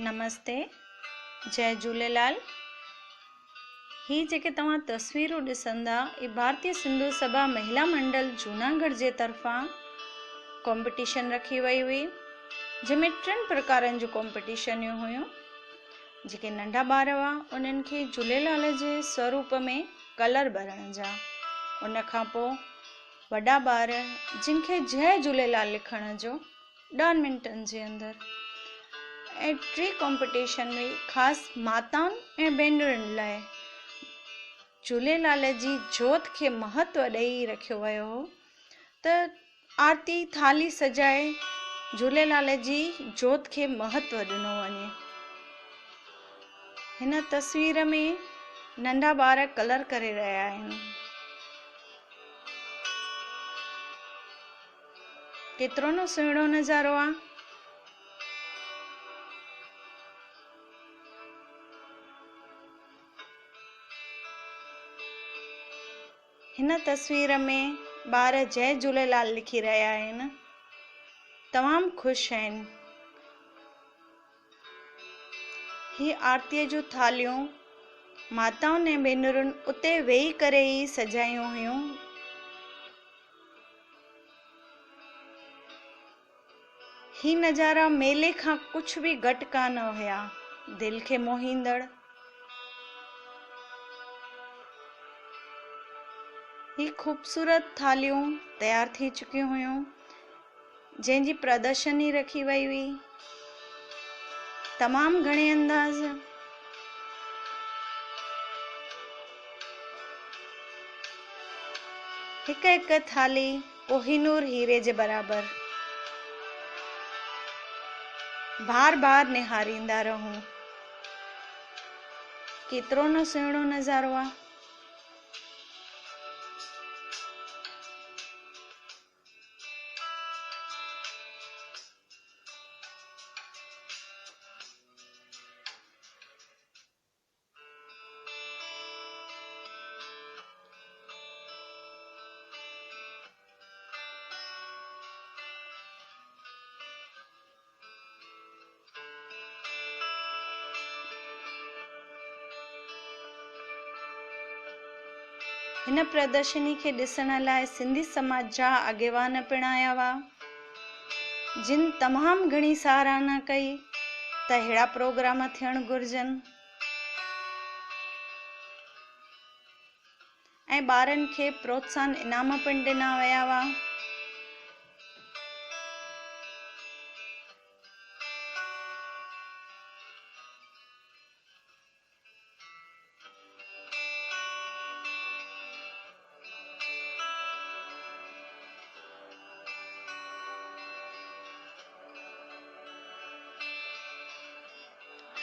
नमस्ते, जय झूलेलाल। ही जेके तव्हां तस्वीरूं ॾिसंदा, ये भारतीय सिंधु सभा महिला मंडल जूनागढ़ जे तरफ़ां कॉम्पिटिशन रखी वई हुई, जंहिंमें 3 प्रकारनि जूं कॉम्पिटिशनियूं हुयूं। जेके नंढा ॿार हुआ उन्हनि खे झूलेलाल जे स्वरूप में कलर भरण जा, उन खां पोइ वॾा ॿार जिनखे जय झूलेलाल लिखण जो 10 मिंटनि जे अंदरि, ऐं 3 कॉम्पिटिशन में ख़ासि माताउनि ऐं भेनरुनि लाइ झूलेलाल जी जोत खे महत्व ॾेई रखियो वियो हो त आरती थाली सजाए झूलेलाल जी जोत खे महत्व ॾिनो वञे। हिन तस्वीर में नंढा ॿार कलर करे रहिया आहिनि। केतिरो न सुहिणो नज़ारो आहे। हिन तस्वीर में ॿार जय झूलेलाल लिखी रहिया आहिनि, तमामु ख़ुशि आहिनि। ही आरतीअ जूं थालियूं माताउनि ऐं भेनरुनि उते वेही करे ई सजायूं हुयूं। ही नज़ारा मेले खां कुझु बि घटि कान हुया, दिलि खे मोहींदड़। ही ख़ूबसूरत थालियूं तयार थी चुकियूं हुयूं, जंहिंजी प्रदर्शनी रखी वई हुई। तमामु घणे अंदाज़ हिक हिक थाली कोहिनूर हीरे जे बराबर, बार बार निहारींदा रहूं। केतिरो न सुहिणो नज़ारो आहे। हिन प्रदर्शनी खे ॾिसण लाइ सिंधी समाज जा अॻेवान पिण आया हुआ, जिन तमामु घणी सराहना कई त अहिड़ा प्रोग्राम थियणु घुर्जनि ऐं ॿारनि खे प्रोत्साहन इनाम पिण ॾिना विया हुआ।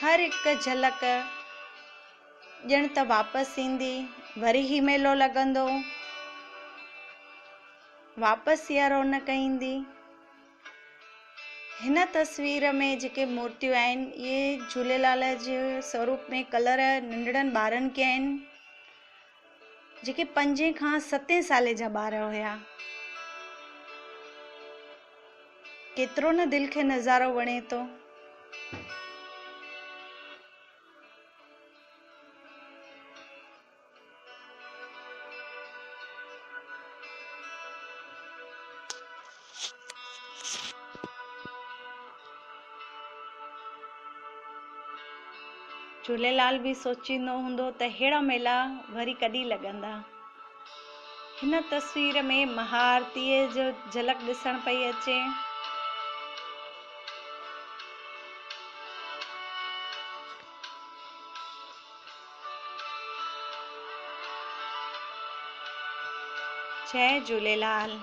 हर हिकु झलक ॼण त वापसि ईंदी, वरी ही मेलो लॻंदो, वापसि इहा रौनक ईंदी। हिन तस्वीर में जेके मूर्तियूं आहिनि, इहे झूलेलाल जे स्वरूप में कलर नंढड़नि ॿारनि के आहिनि, जेके 5 खां 7 साले जा ॿार हुया। केतिरो न दिलि खे नज़ारो वणे थो। झूलेलाल बि सोचींदो हूंदो त अहिड़ा मेला वरी कॾहिं लॻंदा। हिन तस्वीर में महाआरतीअ जो झलक ॾिसण पई अचे। जय झूलेलाल।